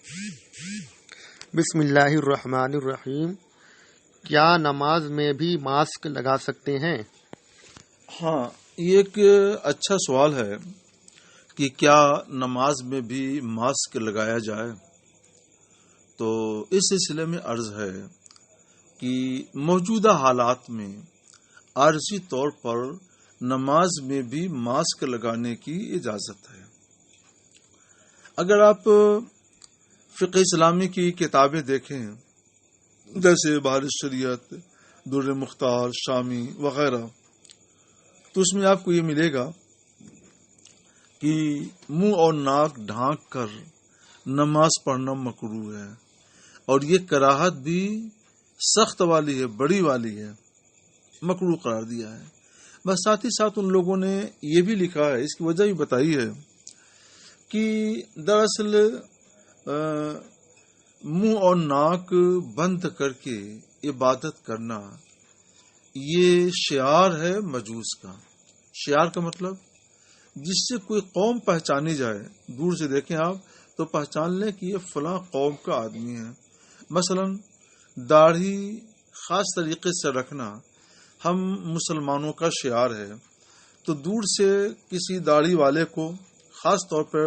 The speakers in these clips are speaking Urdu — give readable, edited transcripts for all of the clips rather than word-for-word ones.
بسم اللہ الرحمن الرحیم۔ کیا نماز میں بھی ماسک لگا سکتے ہیں؟ ہاں، یہ ایک اچھا سوال ہے کہ کیا نماز میں بھی ماسک لگایا جائے۔ تو اس سلسلے میں عرض ہے کہ موجودہ حالات میں عارضی طور پر نماز میں بھی ماسک لگانے کی اجازت ہے۔ اگر آپ فقہ اسلامی کی کتابیں دیکھیں جیسے بحر شریعت، در مختار، شامی وغیرہ، تو اس میں آپ کو یہ ملے گا کہ منہ اور ناک ڈھانک کر نماز پڑھنا مکروہ ہے، اور یہ کراہت بھی سخت والی ہے، بڑی والی ہے، مکروہ قرار دیا ہے۔ بس ساتھ ہی ساتھ ان لوگوں نے یہ بھی لکھا ہے، اس کی وجہ بھی بتائی ہے کہ دراصل منہ اور ناک بند کر کے عبادت کرنا یہ شعار ہے مجوس کا۔ شعار کا مطلب جس سے کوئی قوم پہچانی جائے، دور سے دیکھیں آپ تو پہچان لیں کہ یہ فلاں قوم کا آدمی ہے۔ مثلا داڑھی خاص طریقے سے رکھنا ہم مسلمانوں کا شعار ہے، تو دور سے کسی داڑھی والے کو، خاص طور پر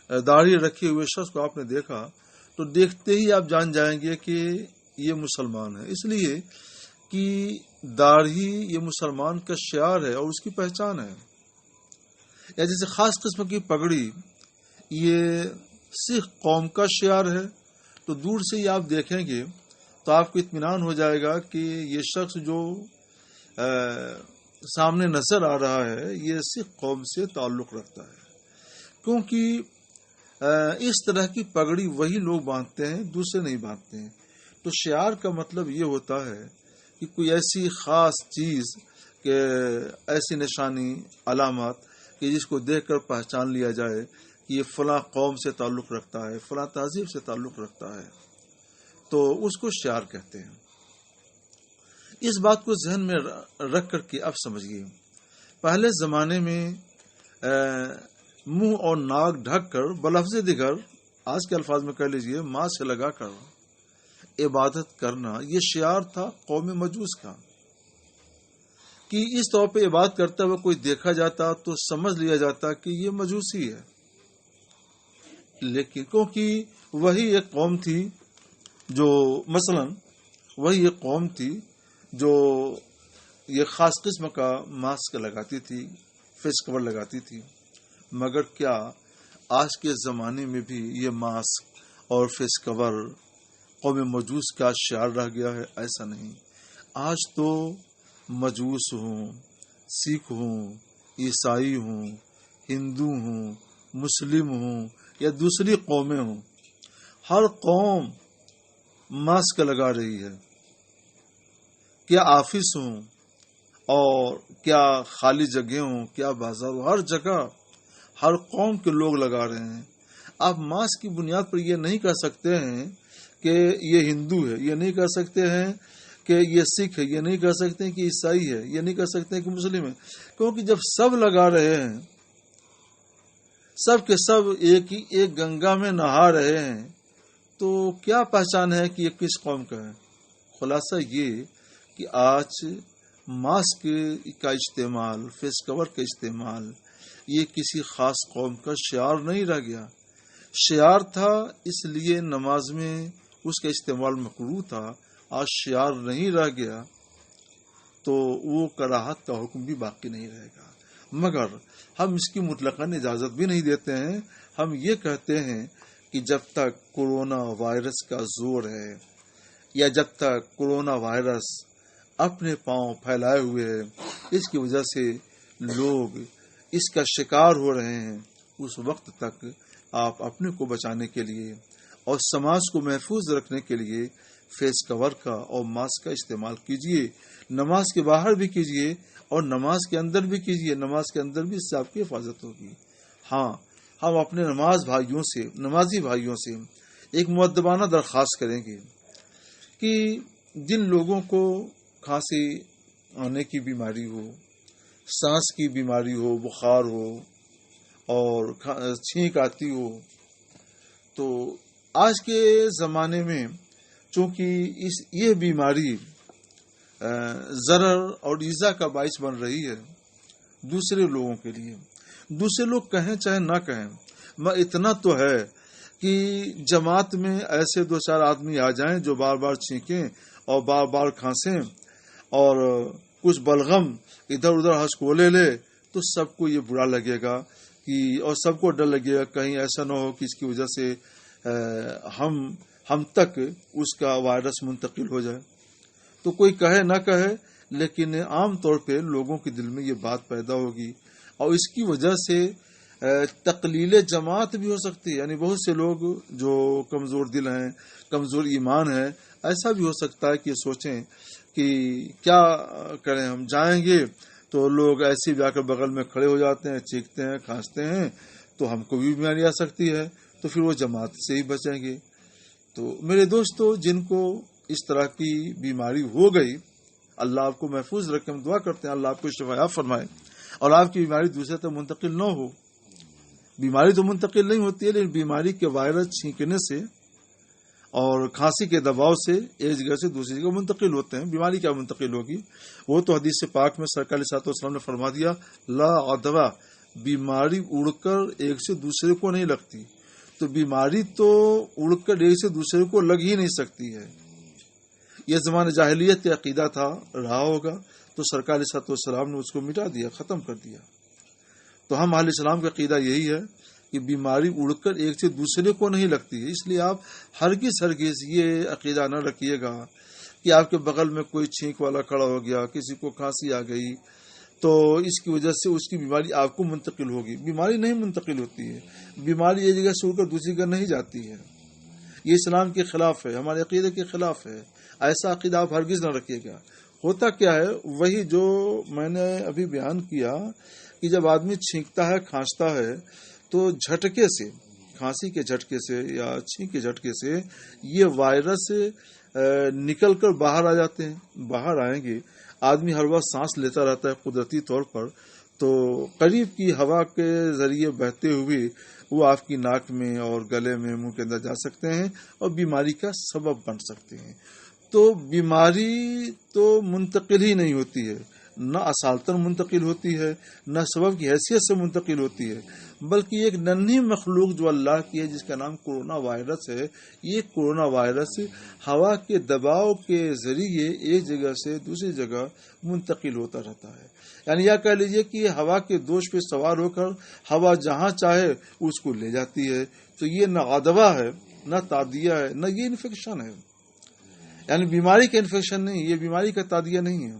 داڑھی رکھے ہوئے شخص کو آپ نے دیکھا تو دیکھتے ہی آپ جان جائیں گے کہ یہ مسلمان ہے، اس لیے کہ داڑھی یہ مسلمان کا شعار ہے اور اس کی پہچان ہے۔ یا جیسے خاص قسم کی پگڑی یہ سکھ قوم کا شعار ہے، تو دور سے ہی آپ دیکھیں گے تو آپ کو اطمینان ہو جائے گا کہ یہ شخص جو سامنے نظر آ رہا ہے یہ سکھ قوم سے تعلق رکھتا ہے، کیونکہ اس طرح کی پگڑی وہی لوگ باندھتے ہیں، دوسرے نہیں باندھتے ہیں۔ تو شعار کا مطلب یہ ہوتا ہے کہ کوئی ایسی خاص چیز، کہ ایسی نشانی، علامات کہ جس کو دیکھ کر پہچان لیا جائے کہ یہ فلاں قوم سے تعلق رکھتا ہے، فلاں تہذیب سے تعلق رکھتا ہے، تو اس کو شعار کہتے ہیں۔ اس بات کو ذہن میں رکھ کر کے اب سمجھیے، پہلے زمانے میں منہ اور ناک ڈھک کر بلفظ دیگر، آج کے الفاظ میں کہہ لیجئے ماسک لگا کر عبادت کرنا یہ شعار تھا قوم مجوس کا، کہ اس طور پہ عبادت کرتا ہوا کوئی دیکھا جاتا تو سمجھ لیا جاتا کہ یہ مجوسی ہے۔ لیکن کیونکہ وہی ایک قوم تھی جو جو یہ خاص قسم کا ماسک لگاتی تھی، فیس کور لگاتی تھی، مگر کیا آج کے زمانے میں بھی یہ ماسک اور فیس کور قوم مجوس کا شعار رہ گیا ہے؟ ایسا نہیں۔ آج تو مجوس ہوں، سکھ ہوں، عیسائی ہوں، ہندو ہوں، مسلم ہوں یا دوسری قومیں ہوں، ہر قوم ماسک لگا رہی ہے۔ کیا آفس ہوں اور کیا خالی جگہ ہوں، کیا بازار ہو، ہر جگہ ہر قوم کے لوگ لگا رہے ہیں۔ آپ ماسک کی بنیاد پر یہ نہیں کہہ سکتے ہیں کہ یہ ہندو ہے، یہ نہیں کہہ سکتے ہیں کہ یہ سکھ ہے، یہ نہیں کہہ سکتے ہیں کہ عیسائی ہے، یہ نہیں کہہ سکتے ہیں کہ مسلم ہے، کیونکہ جب سب لگا رہے ہیں، سب کے سب ایک گنگا میں نہا رہے ہیں، تو کیا پہچان ہے کہ یہ کس قوم کا ہے؟ خلاصہ یہ کہ آج ماسک کا استعمال، فیس کور کا استعمال یہ کسی خاص قوم کا شعار نہیں رہ گیا۔ شعار تھا اس لیے نماز میں اس کا استعمال مکروہ تھا، آج شعار نہیں رہ گیا تو وہ کراہت کا حکم بھی باقی نہیں رہے گا۔ مگر ہم اس کی مطلقاً اجازت بھی نہیں دیتے ہیں، ہم یہ کہتے ہیں کہ جب تک کورونا وائرس کا زور ہے، یا جب تک کورونا وائرس اپنے پاؤں پھیلائے ہوئے ہے، اس کی وجہ سے لوگ اس کا شکار ہو رہے ہیں، اس وقت تک آپ اپنے کو بچانے کے لیے اور سماج کو محفوظ رکھنے کے لیے فیس کور کا اور ماسک کا استعمال کیجیے۔ نماز کے باہر بھی کیجیے اور نماز کے اندر بھی کیجیے، نماز کے اندر بھی اس سے آپ کی حفاظت ہوگی۔ ہاں، ہم اپنے نمازی بھائیوں سے ایک مؤدبانہ درخواست کریں گے کہ جن لوگوں کو کھانسی آنے کی بیماری ہو، سانس کی بیماری ہو، بخار ہو اور چھینک آتی ہو، تو آج کے زمانے میں چونکہ یہ بیماری ضرر اور ایذا کا باعث بن رہی ہے دوسرے لوگوں کے لیے، دوسرے لوگ کہیں چاہے نہ کہیں، اتنا تو ہے کہ جماعت میں ایسے 2-4 آدمی آ جائیں جو بار بار چھینکیں اور بار بار کھانسیں اور کچھ بلغم ادھر ادھر ہنسکولے لے تو سب کو یہ برا لگے گا اور سب کو ڈر لگے گا کہیں ایسا نہ ہو کہ اس کی وجہ سے ہم تک اس کا وائرس منتقل ہو جائے۔ تو کوئی کہے نہ کہے، لیکن عام طور پہ لوگوں کے دل میں یہ بات پیدا ہوگی اور اس کی وجہ سے تقلیل جماعت بھی ہو سکتی ہے۔ یعنی بہت سے لوگ جو کمزور دل ہیں، کمزور ایمان ہیں، ایسا بھی ہو سکتا ہے کہ یہ سوچیں کہ کیا کریں، ہم جائیں گے تو لوگ ایسے بھی آ کر بغل میں کھڑے ہو جاتے ہیں، چیختے ہیں، کھانستے ہیں، تو ہم کو بھی بیماری آ سکتی ہے، تو پھر وہ جماعت سے ہی بچیں گے۔ تو میرے دوستو، جن کو اس طرح کی بیماری ہو گئی، اللہ آپ کو محفوظ رکھے، ہم دعا کرتے ہیں اللہ آپ کو شفا فرمائے اور آپ کی بیماری دوسرے تک منتقل نہ ہو۔ بیماری تو منتقل نہیں ہوتی ہے، لیکن بیماری کے وائرس چھینکنے سے اور کھانسی کے دباؤ سے ایک جگہ سے دوسری جگہ منتقل ہوتے ہیں۔ بیماری کیا منتقل ہوگی؟ وہ تو حدیث پاک میں سرکار صلی اللہ علیہ وسلم نے فرما دیا، لا عدوہ، بیماری اڑ کر ایک سے دوسرے کو نہیں لگتی۔ تو بیماری تو اڑ کر ایک سے دوسرے کو لگ ہی نہیں سکتی ہے۔ یہ زمانہ جاہلیت کا عقیدہ تھا، رہا ہوگا، تو سرکار صلی اللہ علیہ وسلم نے اس کو مٹا دیا، ختم کر دیا۔ تو ہم اہل اسلام کا عقیدہ یہی ہے کہ بیماری اڑ کر ایک سے دوسرے کو نہیں لگتی ہے۔ اس لیے آپ ہرگز یہ عقیدہ نہ رکھیے گا کہ آپ کے بغل میں کوئی چھینک والا کھڑا ہو گیا، کسی کو کھانسی آ گئی تو اس کی وجہ سے اس کی بیماری آپ کو منتقل ہوگی۔ بیماری نہیں منتقل ہوتی ہے، بیماری ایک جگہ سے اڑ کر دوسری جگہ نہیں جاتی ہے۔ یہ اسلام کے خلاف ہے، ہمارے عقیدے کے خلاف ہے۔ ایسا عقیدہ آپ ہرگز نہ رکھیے گا۔ ہوتا کیا ہے، وہی جو میں نے ابھی بیان کیا کہ جب آدمی چھینکتا ہے، کھانستا ہے، تو جھٹکے سے، کھانسی کے جھٹکے سے یا چھینک کے جھٹکے سے یہ وائرس نکل کر باہر آ جاتے ہیں۔ باہر آئیں گے، آدمی ہر وقت سانس لیتا رہتا ہے قدرتی طور پر، تو قریب کی ہوا کے ذریعے بہتے ہوئے وہ آپ کی ناک میں اور گلے میں، منہ کے اندر جا سکتے ہیں اور بیماری کا سبب بن سکتے ہیں۔ تو بیماری تو منتقل ہی نہیں ہوتی ہے، نہ اصالتاً منتقل ہوتی ہے، نہ سبب کی حیثیت سے منتقل ہوتی ہے، بلکہ ایک ننھی مخلوق جو اللہ کی ہے، جس کا نام کورونا وائرس ہے، یہ کورونا وائرس ہوا کے دباؤ کے ذریعے ایک جگہ سے دوسری جگہ منتقل ہوتا رہتا ہے۔ یعنی یہ کہہ لیجئے کہ ہوا کے دوش پہ سوار ہو کر ہوا جہاں چاہے اس کو لے جاتی ہے۔ تو یہ نہ عدوہ ہے، نہ تعدیہ ہے، نہ یہ انفیکشن ہے۔ یعنی بیماری کا انفیکشن نہیں، یہ بیماری کا تعدیہ نہیں ہے۔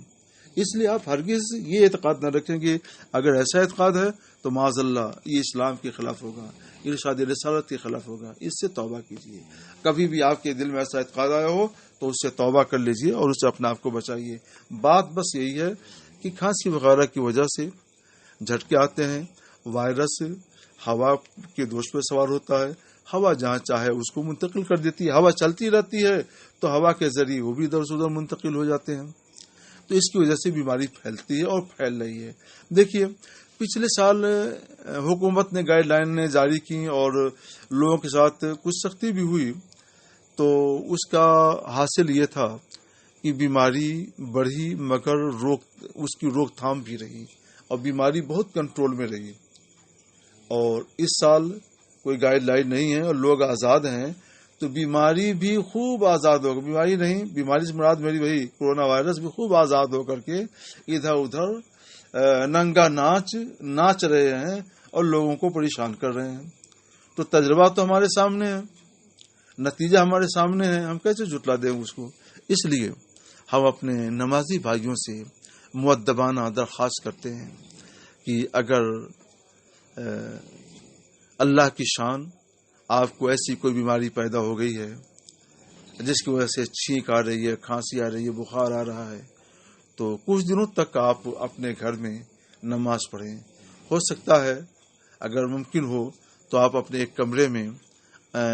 اس لیے آپ ہرگز یہ اعتقاد نہ رکھیں گے۔ اگر ایسا اعتقاد ہے تو معاذ اللہ یہ اسلام کے خلاف ہوگا، ارشاد رسالت کے خلاف ہوگا۔ اس سے توبہ کیجیے۔ کبھی بھی آپ کے دل میں ایسا اعتقاد آیا ہو تو اس سے توبہ کر لیجیے اور اس سے اپنے آپ کو بچائیے۔ بات بس یہی ہے کہ کھانسی وغیرہ کی وجہ سے جھٹکے آتے ہیں، وائرس ہوا کے دوش پہ سوار ہوتا ہے، ہوا جہاں چاہے اس کو منتقل کر دیتی ہے۔ ہوا چلتی رہتی ہے تو ہوا کے ذریعے وہ بھی ادھر سے ادھر منتقل ہو جاتے ہیں۔ تو اس کی وجہ سے بیماری پھیلتی ہے اور پھیل رہی ہے۔ دیکھیے، پچھلے سال حکومت نے گائیڈ لائن جاری کی اور لوگوں کے ساتھ کچھ سختی بھی ہوئی، تو اس کا حاصل یہ تھا کہ بیماری بڑھی مگر اس کی روک تھام بھی رہی اور بیماری بہت کنٹرول میں رہی۔ اور اس سال کوئی گائیڈ لائن نہیں ہے اور لوگ آزاد ہیں، تو بیماری بھی خوب آزاد ہوگا۔ بیماری نہیں، بیماری سے مراد میری وہی کورونا وائرس بھی خوب آزاد ہو کر کے ادھر ادھر ننگا ناچ رہے ہیں اور لوگوں کو پریشان کر رہے ہیں۔ تو تجربہ تو ہمارے سامنے ہے، نتیجہ ہمارے سامنے ہے، ہم کیسے جھٹلا دیں اس کو؟ اس لیے ہم اپنے نمازی بھائیوں سے مؤدبانہ درخواست کرتے ہیں کہ اگر اللہ کی شان آپ کو ایسی کوئی بیماری پیدا ہو گئی ہے جس کی وجہ سے چھینک آ رہی ہے، کھانسی آ رہی ہے، بخار آ رہا ہے، تو کچھ دنوں تک آپ اپنے گھر میں نماز پڑھیں۔ ہو سکتا ہے اگر ممکن ہو تو آپ اپنے ایک کمرے میں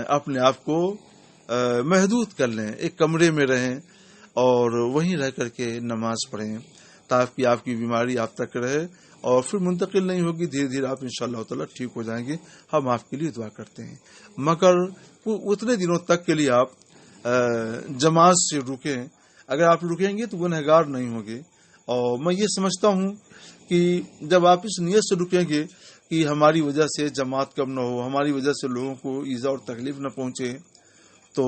اپنے آپ کو محدود کر لیں، ایک کمرے میں رہیں اور وہیں رہ کر کے نماز پڑھیں تاکہ آپ کی بیماری آپ تک رہے اور پھر منتقل نہیں ہوگی. دھیرے دھیرے آپ انشاءاللہ تعالی ٹھیک ہو جائیں گے. ہم آپ کے لیے دعا کرتے ہیں. مگر اتنے دنوں تک کے لیے آپ جماعت سے رکیں. اگر آپ رکیں گے تو گنہگار نہیں ہوں گے. اور میں یہ سمجھتا ہوں کہ جب آپ اس نیت سے رکیں گے کہ ہماری وجہ سے جماعت کم نہ ہو، ہماری وجہ سے لوگوں کو ایذا اور تکلیف نہ پہنچے، تو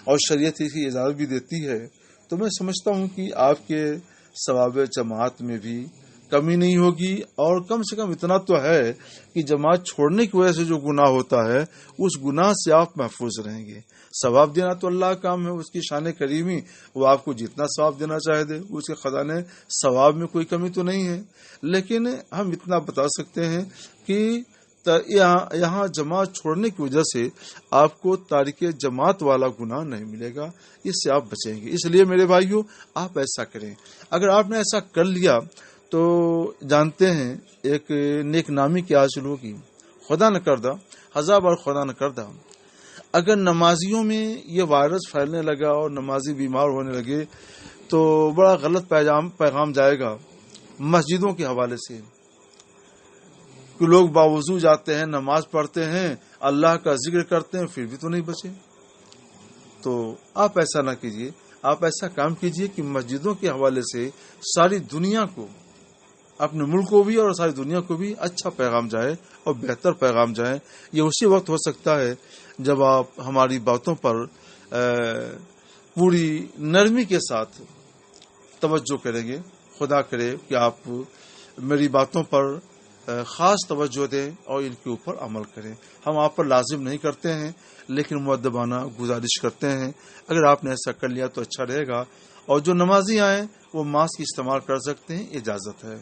اور شریعت اس کی اجازت بھی دیتی ہے، تو میں سمجھتا ہوں کہ آپ کے ثواب جماعت میں بھی کمی نہیں ہوگی. اور کم سے کم اتنا تو ہے کہ جماعت چھوڑنے کی وجہ سے جو گناہ ہوتا ہے اس گناہ سے آپ محفوظ رہیں گے. ثواب دینا تو اللہ کا کام ہے، اس کی شان کریمی، وہ آپ کو جتنا ثواب دینا چاہے دے. اس کے خزانے ثواب میں کوئی کمی تو نہیں ہے. لیکن ہم اتنا بتا سکتے ہیں کہ یہاں جماعت چھوڑنے کی وجہ سے آپ کو تارک جماعت والا گناہ نہیں ملے گا، اس سے آپ بچیں گے. اس لیے میرے بھائیوں، آپ ایسا کریں. اگر آپ نے ایسا کر لیا تو جانتے ہیں ایک نیک نامی کی حاصل ہوگی. خدا نہ کردہ، ہزار بار خدا نہ کردہ، اگر نمازیوں میں یہ وائرس پھیلنے لگا اور نمازی بیمار ہونے لگے تو بڑا غلط پیغام جائے گا مسجدوں کے حوالے سے کہ لوگ باوضو جاتے ہیں، نماز پڑھتے ہیں، اللہ کا ذکر کرتے ہیں، پھر بھی تو نہیں بچے. تو آپ ایسا نہ کیجیے. آپ ایسا کام کیجیے کہ مسجدوں کے حوالے سے ساری دنیا کو، اپنے ملک کو بھی اور ساری دنیا کو بھی اچھا پیغام جائے اور بہتر پیغام جائے. یہ اسی وقت ہو سکتا ہے جب آپ ہماری باتوں پر پوری نرمی کے ساتھ توجہ کریں گے. خدا کرے کہ آپ میری باتوں پر خاص توجہ دیں اور ان کے اوپر عمل کریں. ہم آپ پر لازم نہیں کرتے ہیں لیکن مؤدبانہ گزارش کرتے ہیں. اگر آپ نے ایسا کر لیا تو اچھا رہے گا. اور جو نمازی آئیں وہ ماسک استعمال کر سکتے ہیں، اجازت ہے.